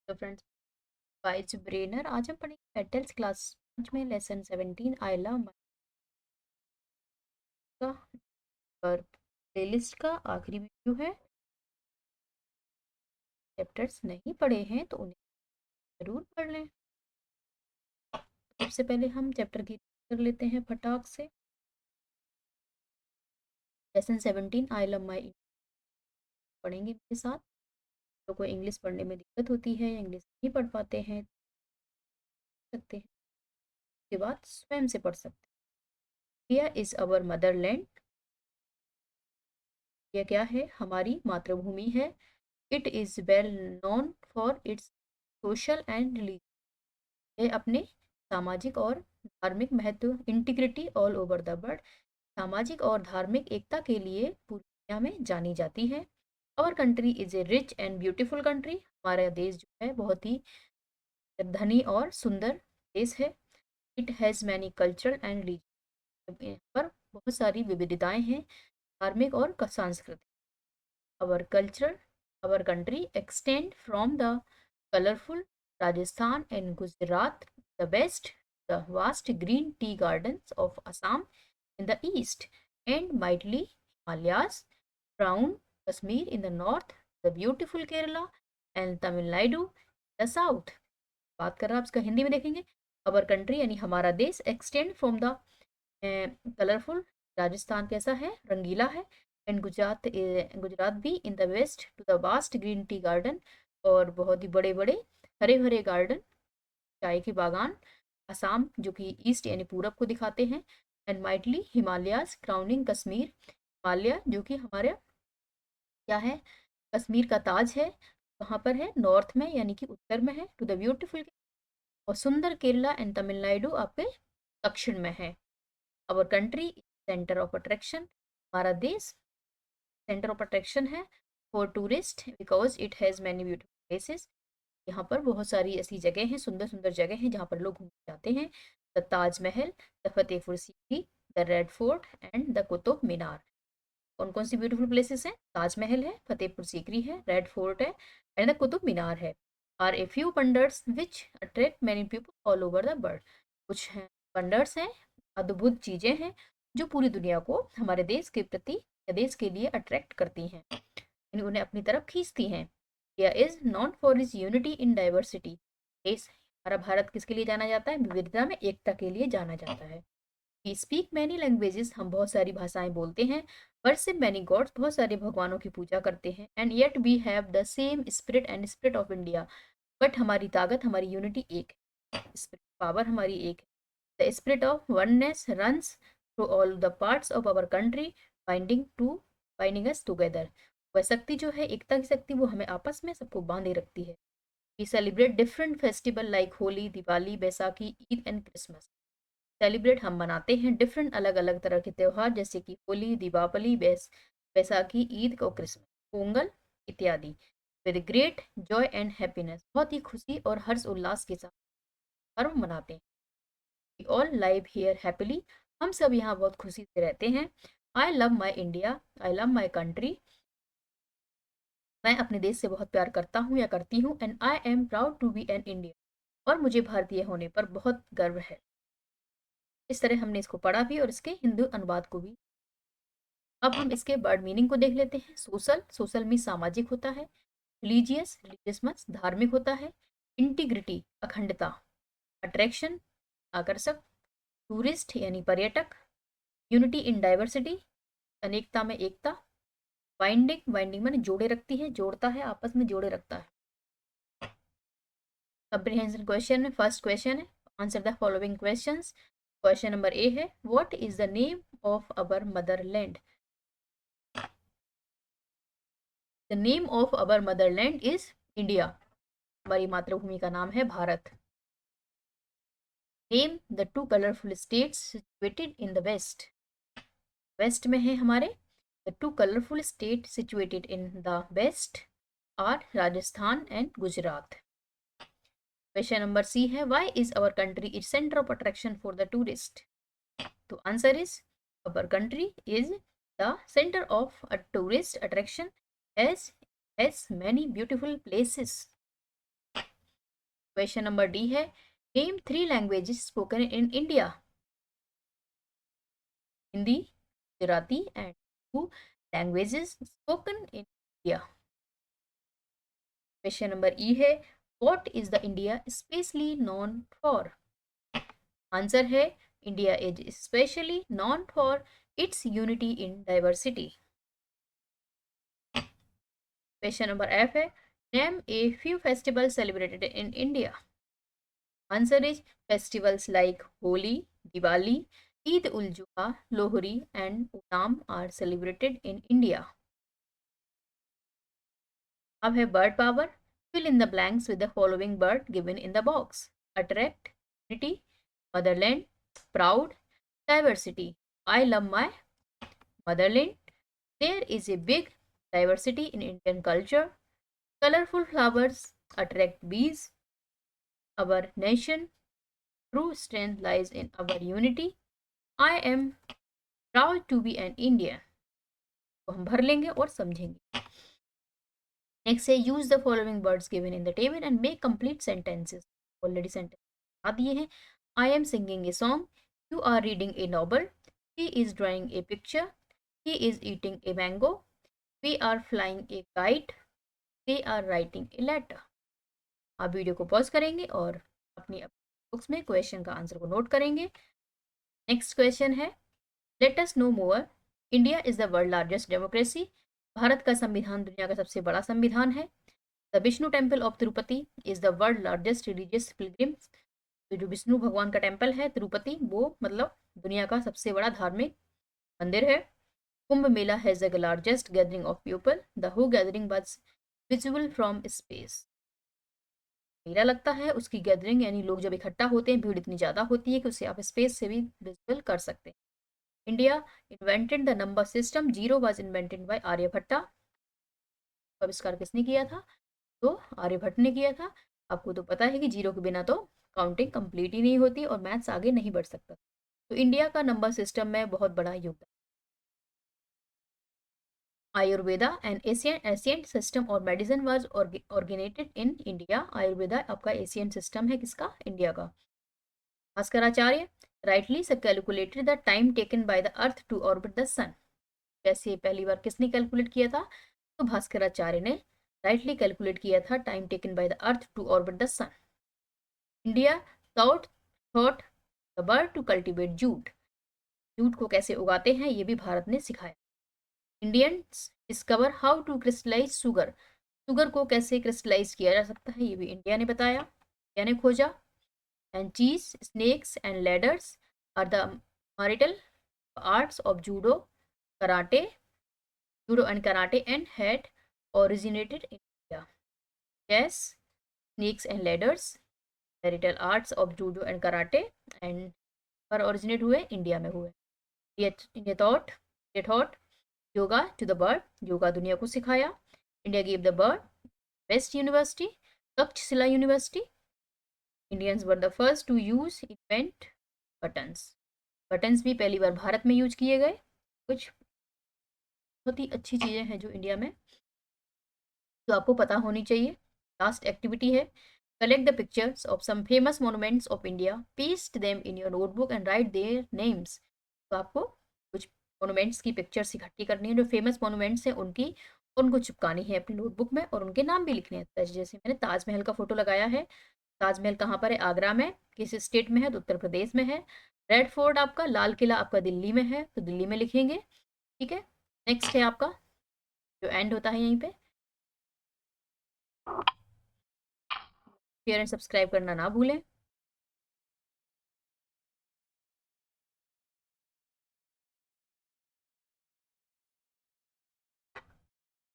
तो friends, wise brainer आज हम पढ़ेंगे एयरटेल्स क्लास 5 में लेसन 17 आई लव माई का। और प्लेलिस्ट का आखिरी वीडियो है। चैप्टर्स नहीं पढ़े हैं तो उन्हें जरूर पढ़ लें। सबसे पहले हम चैप्टर की कर लेते हैं फटाक से। लेसन 17 आई लव माई पढ़ेंगे मेरे साथ। तो कोई इंग्लिश पढ़ने में दिक्कत होती है या इंग्लिश नहीं पढ़ पाते हैं सकते हैं, उसके बाद स्वयं से पढ़ सकते हैं। India is our Motherland. यह क्या है? हमारी मातृभूमि है। It is well known for it's social and religion. यह अपने सामाजिक और धार्मिक महत्व, integrity all over the world, सामाजिक और धार्मिक एकता के लिए पूरी दुनिया में जानी जाती है। Our country is a rich and beautiful country. हमारा देश जो है बहुत ही धनी और सुंदर देश है। It has many cultural and religion. पर बहुत सारी विविधताएं हैं, धार्मिक और सांस्कृतिक। Our culture, our country extend from the colorful Rajasthan and Gujarat, the west, the vast green tea gardens of Assam in the east, and mighty Himalayas, brown Kashmir in the north, the beautiful Kerala and Tamil Nadu in the south. बात कर रहा है इसका हिंदी में देखेंगे। Our country यानी हमारा देश, extend from the colourful, Rajasthan कैसा है? रंगीला है। एंड गुजरात भी in the west to the vast green tea garden, और बहुत ही बड़े बड़े हरे भरे गार्डन, चाय के बागान। असम जो कि ईस्ट यानी पूरब को दिखाते हैं। And mightily Himalayas crowning Kashmir, Himalaya जो कि हमारे क्या है? कश्मीर का ताज है। कहाँ पर है? नॉर्थ में यानी कि उत्तर में है। टू द ब्यूटीफुल, और सुंदर केरला एंड तमिलनाडु आपके दक्षिण में है। Our country centre of attraction, हमारा देश सेंटर ऑफ अट्रैक्शन है for tourist because it has many beautiful places. यहाँ पर बहुत सारी ऐसी जगह हैं, सुंदर सुंदर जगह हैं जहाँ पर लोग घूमने जाते हैं। The Taj Mahal, the Fatehpur Sikri, the Red Fort and the Qutub Minar. कौन कौन सी ब्यूटीफुल प्लेसेस हैं? ताजमहल है, फतेहपुर सीकरी है, रेड फोर्ट है एंड द कुतुब मीनार है। Are a few wonders which attract many people all over the world. कुछ हैं वंडर्स हैं, अद्भुत चीजें हैं जो पूरी दुनिया को हमारे देश के प्रति या देश के लिए अट्रैक्ट करती हैं, यानी उन्हें अपनी तरफ खींचती हैं। India is non for is unity in diversity. देश हमारा भारत किसके लिए जाना जाता है? विविधता में एकता के लिए जाना जाता है। वी स्पीक मैनी लैंग्वेजेस, हम बहुत सारी भाषाएं बोलते हैं। वर्शिप मैनी गॉड्स, बहुत सारे भगवानों की पूजा करते हैं। And yet we have the same spirit and spirit of India, but हमारी ताकत, हमारी यूनिटी एक है, स्पिरिट पावर हमारी एक है। The spirit of oneness runs through all the parts of our country, binding us together. वह शक्ति जो है, एकता की शक्ति, वो हमें आपस में सबको बांधे रखती है। We celebrate different festival like Holi, Diwali, Baisakhi, Eid and Christmas. Celebrate हम मनाते हैं डिफरेंट अलग अलग तरह के त्यौहार, जैसे कि होली, दीपावली, बैसाखी, ईद और क्रिसमस, पोंगल इत्यादि। With great Joy and happiness, बहुत ही खुशी और हर्ष उल्लास के साथ पर्व मनाते हैं। We all live here happily, हम सब यहाँ बहुत खुशी से रहते हैं। I love my India, I love my country, मैं अपने देश से बहुत प्यार करता हूँ या करती हूँ। And I am proud to be an Indian, और मुझे भारतीय होने पर बहुत गर्व है। इस तरह हमने इसको पढ़ा भी और इसके हिंदी अनुवाद को भी। अब हम इसके वर्ड मीनिंग को देख लेते हैं। सोशल, सोशल मीन सामाजिक होता है। रिलीजियस, रिलीजियस मीन्स धार्मिक होता है। इंटीग्रिटी, अखंडता। अट्रैक्शन, आकर्षक। टूरिस्ट यानी पर्यटक। यूनिटी इन डाइवर्सिटी, अनेकता में एकता। बाइंडिंग, बाइंडिंग माने जोड़े रखती है, जोड़ता है, आपस में जोड़े रखता है। कंप्रिहेंशन क्वेश्चन में फर्स्ट क्वेश्चन है, answer the following questions. Question number A है, what is the name of our motherland? The name of our motherland is India, हमारी मातृभूमि का नाम है भारत। Name the two colourful states situated in the west, west में है हमारे। The two colourful state situated in the west are Rajasthan and Gujarat. Question number C है, why is our country is centre of attraction for the tourist? तो answer is, our country is the centre of a tourist attraction as has many beautiful places. Question number D है, name 3 languages spoken in India. Hindi, Gujarati and two languages spoken in India. Question number E है, what is the India specially known for. Answer है, India is specially known for its unity in diversity. Question number F है, name a few festival celebrated in India. Answer is festivals like Holi, Diwali, Eid ul Zuha, Lohri, and Onam are celebrated in India. अब है bird power. Fill in the blanks with the following bird given in the box. Attract, unity, motherland, proud, diversity. I love my motherland. There is a big diversity in Indian culture. Colorful flowers attract bees. Our nation true strength lies in our unity. I am proud to be an Indian. तो हम भर लेंगे और समझेंगे। Next है, use the following words given in the table and make complete sentences. Already sentence बता दिए हैं। I am singing a song, you are reading a novel, he is drawing a picture, he is eating a mango, we are flying a kite, they are writing a letter. आप video को pause करेंगे और अपनी books में question का answer को note करेंगे। Next question है, let us know more. India is the world largest democracy. Bharat का संविधान दुनिया का सबसे बड़ा संविधान है। The Vishnu temple of Tirupati is the world largest religious Pilgrim. तो जो विष्णु भगवान का टेम्पल है तिरुपति, वो मतलब दुनिया का सबसे बड़ा धार्मिक मंदिर है। Kumbh Mela has the largest gathering of people, the who gathering was visible from space. मेला लगता है, उसकी गैदरिंग यानी लोग जब इकट्ठा होते हैं, भीड़ इतनी ज़्यादा होती है कि उसे आप स्पेस से भी विजिबल कर सकते हैं। India invented the number system, zero was invented by Aryabhata. आविष्कार किसने किया था? तो आर्यभट्ट ने किया था। आपको तो पता है कि जीरो के बिना तो काउंटिंग कंप्लीट ही नहीं होती और मैथ्स आगे नहीं बढ़ सकता। तो इंडिया का नंबर सिस्टम में बहुत बड़ा योगदान। आयुर्वेदा एंड एशियन सिस्टम और medicine was organised in India. Ayurveda आपका एशियन सिस्टम है, किसका? इंडिया का। भास्कराचार्य राइटली से calculated the time taken by the earth to orbit the sun. कैसे, पहली बार किसने कैलकुलेट किया था? तो भास्कराचार्य ने राइटली कैलकुलेट किया था time taken by the earth to orbit the sun. India taught the world to cultivate jute. Jute को कैसे उगाते हैं ये भी भारत ने सिखाया। Indians discover how to crystallize sugar. Sugar को कैसे क्रिस्टलाइज किया जा सकता है ये भी इंडिया ने बताया, इंडिया ने खोजा। And chess, snakes and ladders are the marital arts of karate judo and karate and had originated in India. Chess, snakes and ladders, marital arts of judo and karate and पर originate हुए India में हुए। India taught yoga to the world, yoga दुनिया को सिखाया। India give the world best university, Takshashila university. Indians were the first to use invent buttons. Buttons भी पहली बार भारत में यूज किए गए। कुछ बहुत ही अच्छी चीज़ें हैं जो इंडिया में जो आपको पता होनी चाहिए। लास्ट एक्टिविटी है, collect the pictures of some famous monuments of India, paste them in your notebook and write their names. तो आपको कुछ मोनूमेंट्स की पिक्चर्स इकट्ठी करनी है, जो फेमस मोनूमेंट्स हैं उनकी, उनको चिपकानी है अपनी नोटबुक में और उनके नाम भी लिखने हैं। जैसे मैंने ताजमहल का फोटो लगाया है। ताजमहल कहाँ पर है? आगरा में। किस स्टेट में है? तो उत्तर प्रदेश में है। रेड फोर्ट आपका, लाल किला आपका दिल्ली में है, तो दिल्ली में लिखेंगे। ठीक है। नेक्स्ट है आपका जो एंड होता है यहीं पे। शेयर एंड सब्सक्राइब करना ना भूलें।